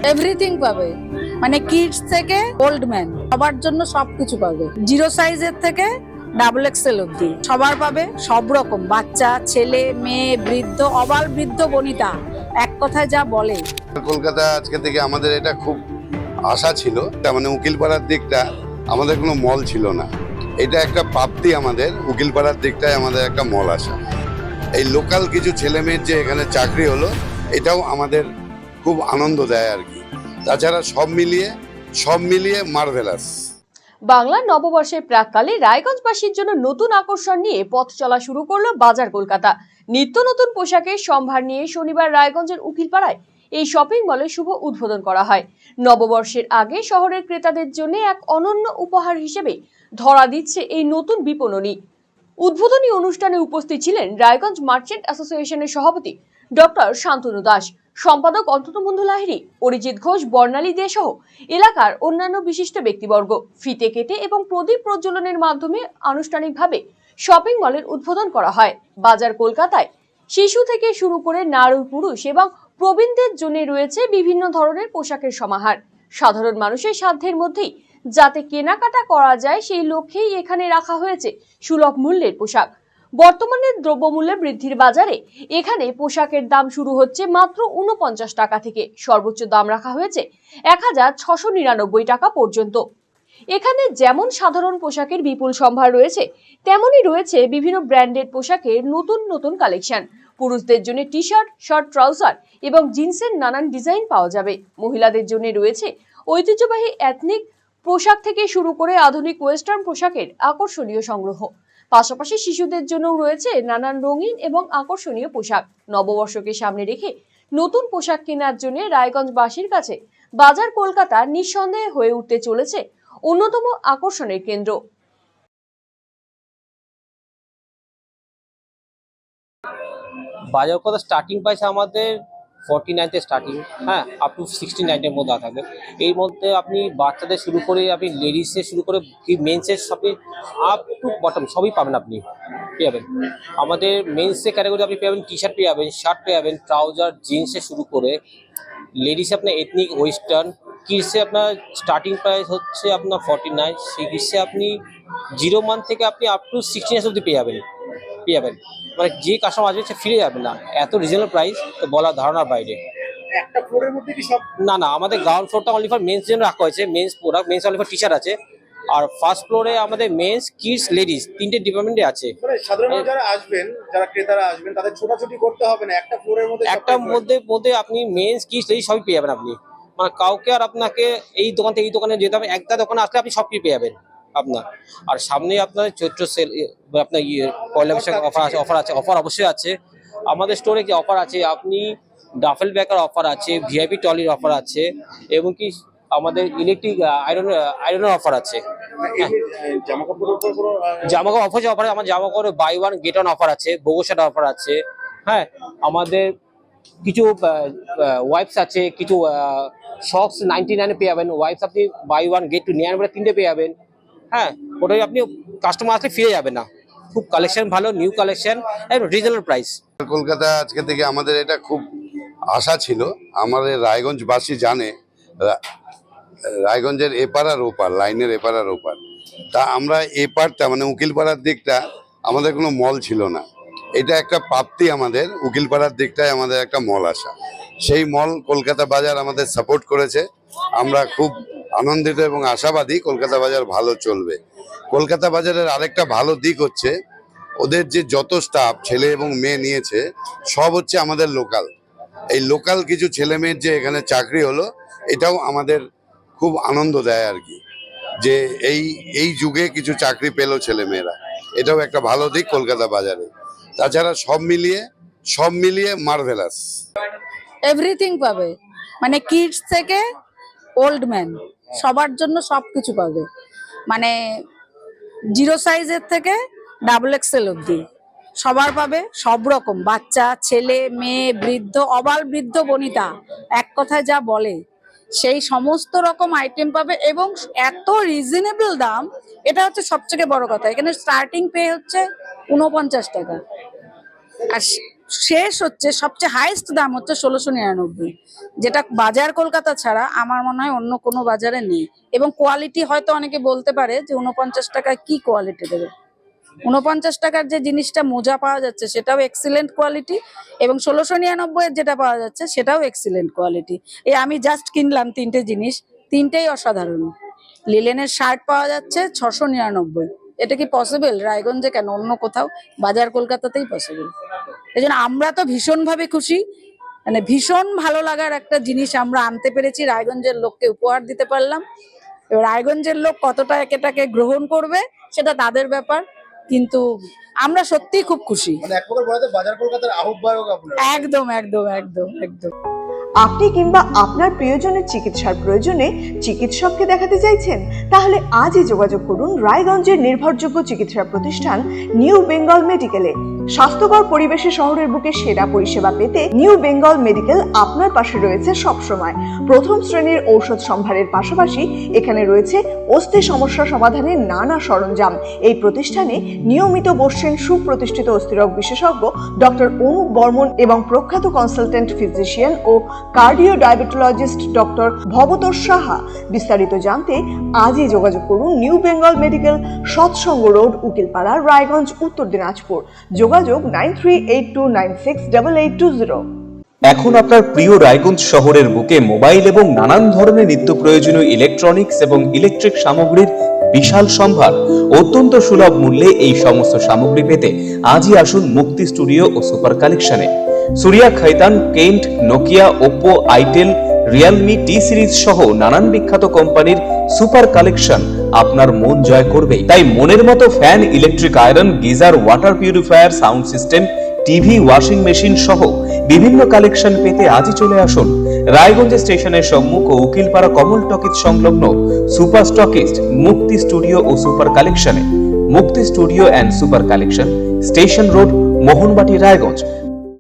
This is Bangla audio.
এভরিথিং পাবে, মানে কিডস থেকে ওল্ড ম্যান সবার জন্য সবকিছু পাবে। জিরো সাইজের থেকে ডাবল এক্সেল অব্দি সবার পাবে, সব রকম বাচ্চা, ছেলে, মেয়ে, বৃদ্ধ, অবাল বৃদ্ধ বনিতা, এক কথায় যা বলে। কলকাতা আজকে থেকে আমাদের এটা খুব আশা ছিল, মানে উকিলপাড়ার দিকটা আমাদের কোনো মল ছিল না, এটা একটা প্রাপ্তি আমাদের। উকিলপাড়ার দিকটায় আমাদের একটা মল আসা, এই লোকাল কিছু ছেলে মেয়ের যে এখানে চাকরি হলো, এটাও আমাদের খুব আনন্দ দেয় আর কি। তাছাড়া সব মিলিয়ে মার্ভেলাস। বাংলা নববর্ষের প্রাককালে রায়গঞ্জবাসীর জন্য নতুন আকর্ষণ নিয়ে পথ চলা শুরু করলো বাজার কলকাতা। নিত্য নতুন পোশাকের সম্ভার নিয়ে শনিবার রায়গঞ্জের উকিলপাড়ায় এই শপিং মলের শুভ উদ্বোধন করা হয়। নববর্ষের আগে শহরের ক্রেতাদের জন্য এক অনন্য উপহার হিসেবে ধরা দিচ্ছে এই নতুন বিপণনী। উদ্বোধনী অনুষ্ঠানে উপস্থিত ছিলেন রায়গঞ্জ মার্চেন্ট অ্যাসোসিয়েশনের সভাপতি ডক্টর শান্তনু দাস, সম্পাদক অন্ততবন্ধু লাহিড়ী, অরিজিৎ ঘোষ, বর্ণালী দে সহ এলাকার অন্যান্য বিশিষ্ট ব্যক্তিবর্গ। ফিতে কেটে এবং প্রদীপ প্রজ্বলনের মাধ্যমে আনুষ্ঠানিকভাবে শপিং মলের উদ্বোধন করা হয়। বাজার কলকাতায় শিশু থেকে শুরু করে নারী, পুরুষ এবং প্রবীণদের জন্য রয়েছে বিভিন্ন ধরনের পোশাকের সমাহার। সাধারণ মানুষের সাধ্যের মধ্যেই যাতে কেনাকাটা করা যায় সেই লক্ষ্যেই এখানে রাখা হয়েছে সুলভ মূল্যের পোশাক। বর্তমানে দ্রব্যমূল্য বৃদ্ধির বাজারে এখানে পোশাকের দাম শুরু হচ্ছে মাত্র 49 টাকা থেকে, সর্বোচ্চ দাম রাখা হয়েছে 1699 টাকা পর্যন্ত। এখানে যেমন সাধারণ পোশাকের বিপুল সম্ভার রয়েছে, তেমনই রয়েছে বিভিন্ন ব্র্যান্ডেড পোশাকের নতুন নতুন কালেকশন। পুরুষদের জন্য টি শার্ট, শর্ট ট্রাউজার এবং জিন্সের নানান ডিজাইন পাওয়া যাবে। মহিলাদের জন্য রয়েছে ঐতিহ্যবাহী এথনিক পোশাক থেকে শুরু করে আধুনিক ওয়েস্টার্ন পোশাকের আকর্ষণীয় সংগ্রহ। পাশাপাশি শিশুদের জন্যও রয়েছে নানান রঙিন এবং আকর্ষণীয় পোশাক। নববর্ষকে সামনে রেখে নতুন পোশাক কেনার জন্য রায়গঞ্জবাসীর কাছে বাজার কলকাতা নিঃসন্দেহে হয়ে উঠতে চলেছে অন্যতম আকর্ষণের কেন্দ্র। বাজার কলকাতা স্টার্টিং প্রাইস আমাদের 49 তে স্টার্টিং, হ্যাঁ, আপ টু 69 এর মধ্যে থাকবে। এর মধ্যে আপনি বাচ্চাদের শুরু করে আপনি লেডিসে শুরু করে কি মেন্সের সবই আপ টু বটম সবই পাবেন, আপনি পেয়ে যাবেন। আমাদের মেন্সের ক্যাটাগরি আপনি পেয়ে যাবেন টি শার্ট পেয়ে যাবেন, শার্ট পেয়ে যাবেন, ট্রাউজার, জিন্সে শুরু করে লেডিসে আপনার এথনিক ওয়েস্টার্ন, কিডসে আপনার স্টার্টিং প্রাইস হচ্ছে আপনার 49, সেই কিডসে আপনি 0 মান্থ থেকে আপনি আপ টু 16 ইয়ার্স অব্দি পেয়ে যাবেন। মানে যে কাস্টমার আসবে সে ফিরে যাবে না, এত রিজনেবল প্রাইস তো বলার ধারণার বাইরে। একটা ফ্লোরের মধ্যে কি সব? না, আমাদের গ্রাউন্ড ফ্লোরটা অনলি ফর মেন্স জন্য রাখা হয়েছে, men's product, men's only for T shirt আছে। আর ফার্স্ট ফ্লোরে আমাদের মেন্স, কিডস, লেডিস তিনটে ডিপার্টমেন্টে আছে। মানে সাধারণ যারা আসবেন, যারা ক্রেতারা আসবেন, তাদের ছোটাছুটি করতে হবে না, একটা ফ্লোরের মধ্যে একটার মধ্যে আপনি মেন্স, কিডস, লেডিস সবই পেয়ে যাবেন আপনি। মানে কাউকে আর আপনাকে এই দোকান থেকে এই দোকানে যেতে হবে, একটা দোকানে আসলে আপনি সব কিছু পেয়ে যাবেন আপনার। আর সামনে আপনার চৈত্র সেল, আপনার পয়লা বৈশাখ অফার অবশ্যই আছে। আমাদের স্টোরে কি অফার আছে, আপনি ডাফেল ব্যাগের অফার আছে, ভিআইপি ট্রলির অফার আছে, এবং কি আমাদের ইলেকট্রিক আয়রনের অফার আছে। জামাকাপড় অফার আমার জামাকাপড় buy one get one offer আছে, বোগোশাট অফার আছে। হ্যাঁ, আমাদের কিছু ওয়াইপস আছে, কিছু সক্স 99 পেয়ে যাবেন। ওয়াইপস আপনি বাই ওয়ান গেট টু 99 তিনটে পেয়ে যাবেন। হ্যাঁ, ওটাই আপনি কাস্টমার আসলে ফিরে যাবে না। খুব কালেকশন ভালো, new collection, reasonable price. Kolkata আজকে থেকে আমাদের এটা খুব আশা ছিল। আমাদের রায়গঞ্জবাসী জানে রায়গঞ্জের এপার আর ওপার, লাইনের এপার আর ওপার, তা আমরা এপারটা মানে উকিলপাড়ার দিকটা আমাদের কোনো মল ছিল না, এটা একটা প্রাপ্তি আমাদের। উকিলপাড়ার দিকটায় আমাদের একটা মল আসা, সেই মল কলকাতা বাজার আমাদের সাপোর্ট করেছে। আমরা খুব আনন্দিত এবং আশাবাদী কলকাতা বাজার ভালো চলবে। কলকাতা বাজারের আরেকটা ভালো দিক হচ্ছে ওদের যে যত স্টাফ ছেলে এবং মেয়ে নিয়েছে সব হচ্ছে আমাদের লোকাল। এই লোকাল কিছু ছেলে মেয়ের যে এখানে চাকরি হলো, এটাও আমাদের খুব আনন্দ দেয় আর কি, যে এই যুগে কিছু চাকরি পেলো ছেলে মেয়েরা, এটাও একটা ভালো দিক কলকাতা বাজারে। তাছাড়া সব মিলিয়ে মার্ভেলাস। এভরিথিং পাবে, মানে কিডস থেকে ওল্ড ম্যান সবার জন্য সবকিছু পাবে। মানে জিরো সাইজের থেকে ডাবল এক্সেল অব্দি সবার পাবে, সব রকম বাচ্চা, ছেলে, মেয়ে, বৃদ্ধ, অবাল বৃদ্ধ বনিতা, এক কথায় যা বলে সেই সমস্ত রকম আইটেম পাবে এবং এত রিজনেবল দাম। এটা হচ্ছে সবথেকে বড় কথা, এখানে স্টার্টিং পে হচ্ছে 49 টাকা। আর শেষ হচ্ছে, সবচেয়ে হাইস্ট দাম হচ্ছে 1699, যেটা বাজার কলকাতা ছাড়া আমার মনে হয় অন্য কোনো বাজারে নেই। এবং কোয়ালিটি হয়তো অনেকে বলতে পারে যে 49 টাকায় কি কোয়ালিটি দেবে, 49 টাকার যে জিনিসটা মোজা পাওয়া যাচ্ছে সেটাও এক্সিলেন্ট কোয়ালিটি, এবং 1699 এর যেটা পাওয়া যাচ্ছে সেটাও এক্সিলেন্ট কোয়ালিটি। এই আমি জাস্ট কিনলাম 3টে জিনিস, 3টেই অসাধারণ। লিলেনের শার্ট পাওয়া যাচ্ছে 699, এটা কি পসিবল রায়গঞ্জে, কেন অন্য কোথাও? বাজার কলকাতাতেই পসিবল। এই জন্য আমরা তো ভীষণভাবে খুশি, মানে ভীষণ ভালো লাগার একটা জিনিস আমরা আনতে পেরেছি, রায়গঞ্জের লোককে উপহার দিতে পারলাম। এবার রায়গঞ্জের লোক কতটা এটাকে গ্রহণ করবে সেটা তাদের ব্যাপার, কিন্তু আমরা সত্যিই খুব খুশি। মানে এক প্রকার বলা যায় বাজার কলকাতার আহ্বায়ক আপনারা। একদম একদম একদম একদম। আপনি কিংবা আপনার প্রিয়জনের চিকিৎসার প্রয়োজনে চিকিৎসককে দেখাতে চাইছেন? তাহলে আজই যোগাযোগ করুন রায়গঞ্জের নির্ভরযোগ্য চিকিৎসা প্রতিষ্ঠান নিউ বেঙ্গল মেডিকেলে। স্বাস্থ্যকর পরিবেশে শহরের বুকে সেরা পরিষেবা পেতে নিউ বেঙ্গল মেডিকেল আপনার পাশে রয়েছে সবসময়। প্রথম শ্রেণীর ঔষধ সম্ভারের পাশাপাশি এখানে রয়েছে অস্থি সমস্যা সমাধানের নানা সরঞ্জাম। এই প্রতিষ্ঠানে নিয়মিত বসছেন সুপ্রতিষ্ঠিত অস্থিরোগ বিশেষজ্ঞ ডক্টর অনুপ বর্মন এবং প্রখ্যাত কনসালটেন্ট ফিজিশিয়ান ও cardio diabetologist doctor Bhabatosh Saha. বিস্তারিত জানতে আজই যোগাযোগ করুন New Bengal Medical, Satsang road, Ukilpara, Raiganj, Uttar Dinajpur. যোগাযোগ 9382968820। এখন আপনার প্রিয় রায়গঞ্জ শহরের বুকে মোবাইল এবং নানান ধরনের নিত্য প্রয়োজনীয় ইলেকট্রনিক্স এবং ইলেকট্রিক সামগ্রীর বিশাল সম্ভার অত্যন্ত সুলভ মূল্যে। এই সমস্ত সামগ্রী পেতে আজই আসুন মুক্তি স্টুডিও ও সুপার কালেকশনে। Surya, Khaitan, Kent, Nokia, Oppo, itel, Realme, T Series সহ নানান বিখ্যাত কোম্পানির সুপার কালেকশন আপনার মন জয় করবে। তাই মনের মতো fan, electric iron, geyser, water purifier, sound system, TV, washing machine সহ বিভিন্ন কালেকশন পেতে আজই চলে আসুন রায়গঞ্জ স্টেশনের সম্মুখ ও উকিলপাড়া কমল টকিজ সংলগ্ন সুপার স্টকিস্ট মুক্তি স্টুডিও ও সুপার কালেকশনে। মুক্তি studio and super collection, station road, Mohanbati, Raiganj.